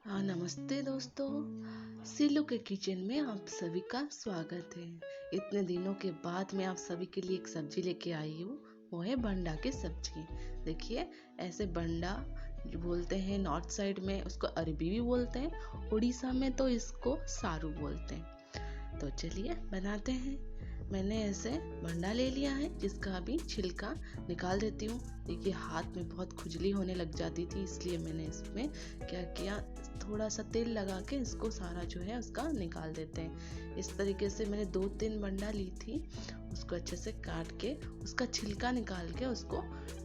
हाँ, नमस्ते दोस्तों। सिलू के किचन में आप सभी का स्वागत है। इतने दिनों के बाद मैं आप सभी के लिए एक सब्जी लेके आई हूँ। वो है बंडा की सब्जी। देखिए, ऐसे बंडा जो बोलते हैं, नॉर्थ साइड में उसको अरबी भी बोलते हैं, उड़ीसा में तो इसको सारू बोलते हैं। तो चलिए बनाते हैं। मैंने ऐसे बंडा ले लिया है जिसका अभी छिलका निकाल देती हूँ। देखिए, हाथ में बहुत खुजली होने लग जाती थी, इसलिए मैंने इसमें क्या किया, थोड़ा सा तेल लगा के इसको सारा जो है उसका निकाल देते हैं। इस तरीके से मैंने 2-3 बंडा ली थी। उसको अच्छे से काट के उसका छिलका निकाल के उसको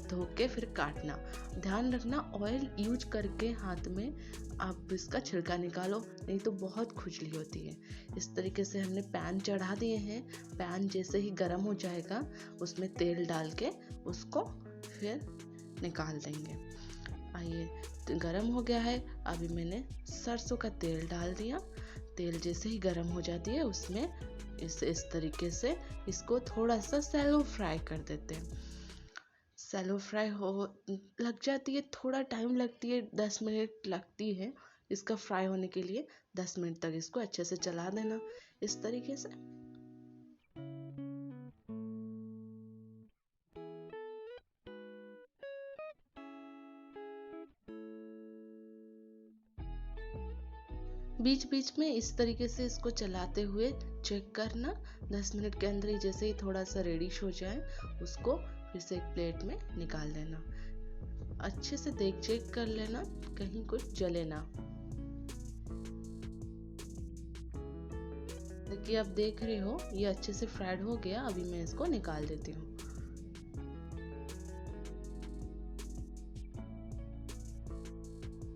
धो के फिर काटना। ध्यान रखना, ऑयल यूज करके हाथ में आप इसका छिलका निकालो, नहीं तो बहुत खुजली होती है। इस तरीके से हमने पैन चढ़ा दिए हैं। पैन जैसे ही गर्म हो जाएगा उसमें तेल डाल के उसको फिर निकाल देंगे। आइए, तो गरम हो गया है। अभी मैंने सरसों का तेल डाल दिया। तेल जैसे ही गरम हो जाती है उसमें इस तरीके से इसको थोड़ा सा सैलो फ्राई कर देते हैं। सैलो फ्राई हो लग जाती है, थोड़ा टाइम लगती है, 10 मिनट लगती है इसका फ्राई होने के लिए। 10 मिनट तक इसको अच्छे से चला देना इस तरीके से। बीच बीच में इस तरीके से इसको चलाते हुए चेक करना। 10 मिनट के अंदर ही जैसे ही थोड़ा सा रेडिश हो जाए उसको फिर से एक प्लेट में निकाल देना। अच्छे से चेक कर लेना कहीं कुछ जले ना। देखिए, आप देख रहे हो ये अच्छे से फ्राइड हो गया। अभी मैं इसको निकाल देती हूँ।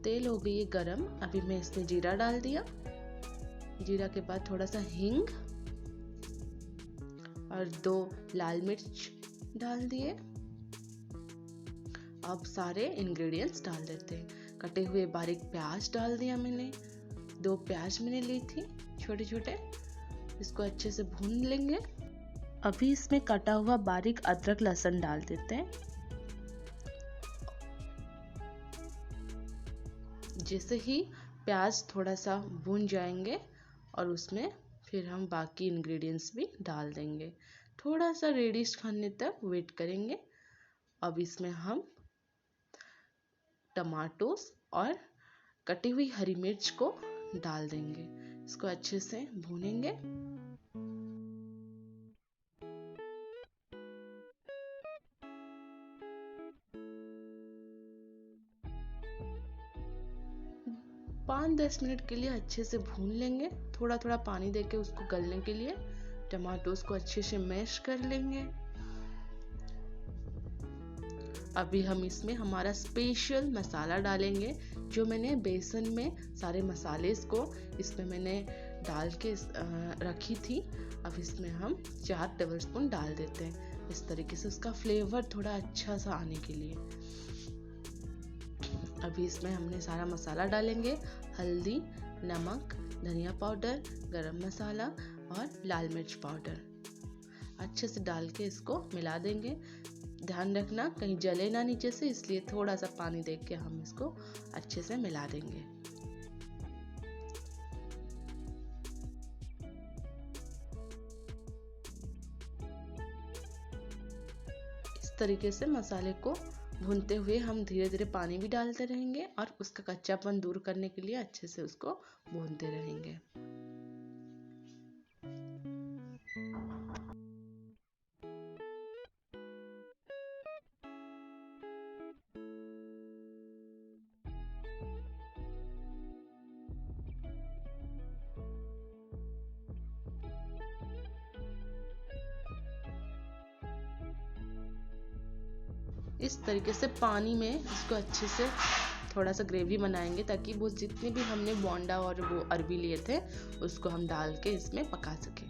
तेल हो गई है गरम। अभी मैं इसमें जीरा डाल दिया। जीरा के बाद थोड़ा सा हींग और 2 लाल मिर्च डाल दिए। अब सारे इंग्रेडिएंट्स डाल देते हैं। कटे हुए बारीक प्याज डाल दिया मैंने। 2 प्याज मैंने ली थी छोटे छोटे। इसको अच्छे से भून लेंगे। अभी इसमें कटा हुआ बारीक अदरक लहसुन डाल देते हैं। जैसे ही प्याज थोड़ा सा भून जाएंगे और उसमें फिर हम बाकी इंग्रेडिएंट्स भी डाल देंगे। थोड़ा सा रेडिश खाने तक वेट करेंगे। अब इसमें हम टमाटोस और कटी हुई हरी मिर्च को डाल देंगे। इसको अच्छे से भूनेंगे। पाँच 10 मिनट के लिए अच्छे से भून लेंगे, थोड़ा थोड़ा पानी देके उसको गलने के लिए। टमाटोस को अच्छे से मैश कर लेंगे। अभी हम इसमें हमारा स्पेशल मसाला डालेंगे, जो मैंने बेसन में सारे मसाले को इसमें मैंने डाल के रखी थी। अब इसमें हम 4 टेबल स्पून डाल देते हैं, इस तरीके से उसका फ्लेवर थोड़ा अच्छा सा आने के लिए। अभी इसमें हमने सारा मसाला डालेंगे, हल्दी, नमक, धनिया पाउडर, गरम मसाला और लाल मिर्च पाउडर। अच्छे से डाल के इसको मिला देंगे। ध्यान रखना कहीं जले ना नीचे से, इसलिए थोड़ा सा पानी देके के हम इसको अच्छे से मिला देंगे। इस तरीके से मसाले को भूनते हुए हम धीरे धीरे पानी भी डालते रहेंगे और उसका कच्चापन दूर करने के लिए अच्छे से उसको भूनते रहेंगे। इस तरीके से पानी में इसको अच्छे से थोड़ा सा ग्रेवी बनाएंगे, ताकि वो जितने भी हमने बोंडा और वो अरबी लिए थे उसको हम डाल के इसमें पका सके।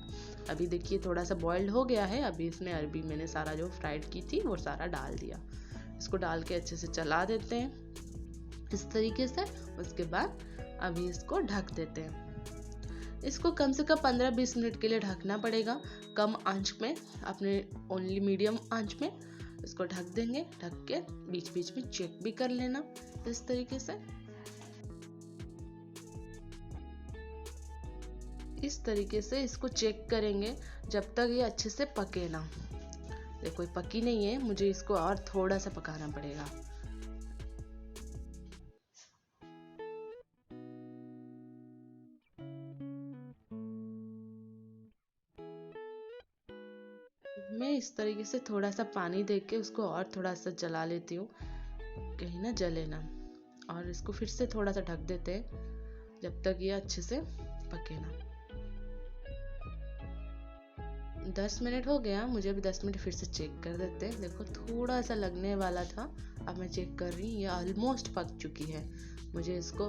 अभी देखिए थोड़ा सा बॉइल्ड हो गया है। अभी इसमें अरबी मैंने सारा जो फ्राइड की थी वो सारा डाल दिया। इसको डाल के अच्छे से चला देते हैं इस तरीके से। उसके बाद अभी इसको ढक देते हैं। इसको कम से कम 15-20 मिनट के लिए ढकना पड़ेगा, कम आंच में, अपने ओनली मीडियम आंच में इसको ढक देंगे। ढक के बीच बीच में चेक भी कर लेना इस तरीके से। इस तरीके से इसको चेक करेंगे जब तक ये अच्छे से पके ना। देखो ये पकी नहीं है, मुझे इसको और थोड़ा सा पकाना पड़ेगा। मैं इस तरीके से थोड़ा सा पानी दे के उसको और थोड़ा सा जला लेती हूँ, कहीं ना जले ना। और इसको फिर से थोड़ा सा ढक देते हैं जब तक ये अच्छे से पके ना। 10 मिनट हो गया, मुझे अभी 10 मिनट फिर से चेक कर देते हैं। देखो थोड़ा सा लगने वाला था, अब मैं चेक कर रही हूँ, ये ऑलमोस्ट पक चुकी है। मुझे इसको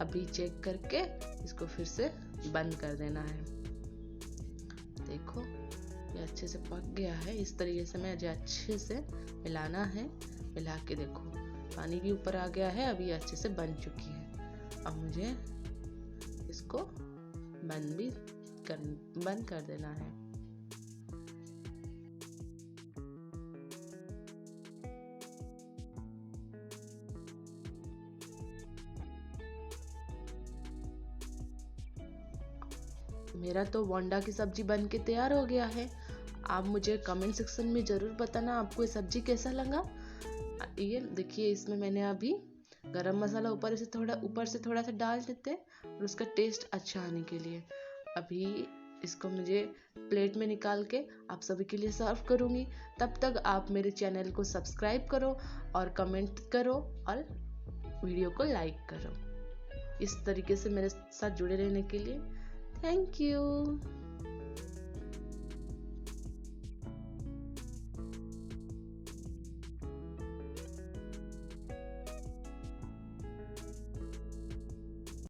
अभी चेक करके इसको फिर से बंद कर देना है। देखो ये अच्छे से पक गया है। इस तरीके से मुझे अच्छे से मिलाना है। मिला के देखो पानी भी ऊपर आ गया है, अभी अच्छे से बन चुकी है। अब मुझे इसको बंद कर देना है। मेरा तो बोंडा की सब्जी बन के तैयार हो गया है। आप मुझे कमेंट सेक्शन में ज़रूर बताना आपको ये सब्जी कैसा लगा। ये देखिए इसमें मैंने अभी गरम मसाला ऊपर से थोड़ा सा डाल देते हैं और उसका टेस्ट अच्छा आने के लिए। अभी इसको मुझे प्लेट में निकाल के आप सभी के लिए सर्व करूँगी। तब तक आप मेरे चैनल को सब्सक्राइब करो और कमेंट करो और वीडियो को लाइक करो। इस तरीके से मेरे साथ जुड़े रहने के लिए थैंक यू।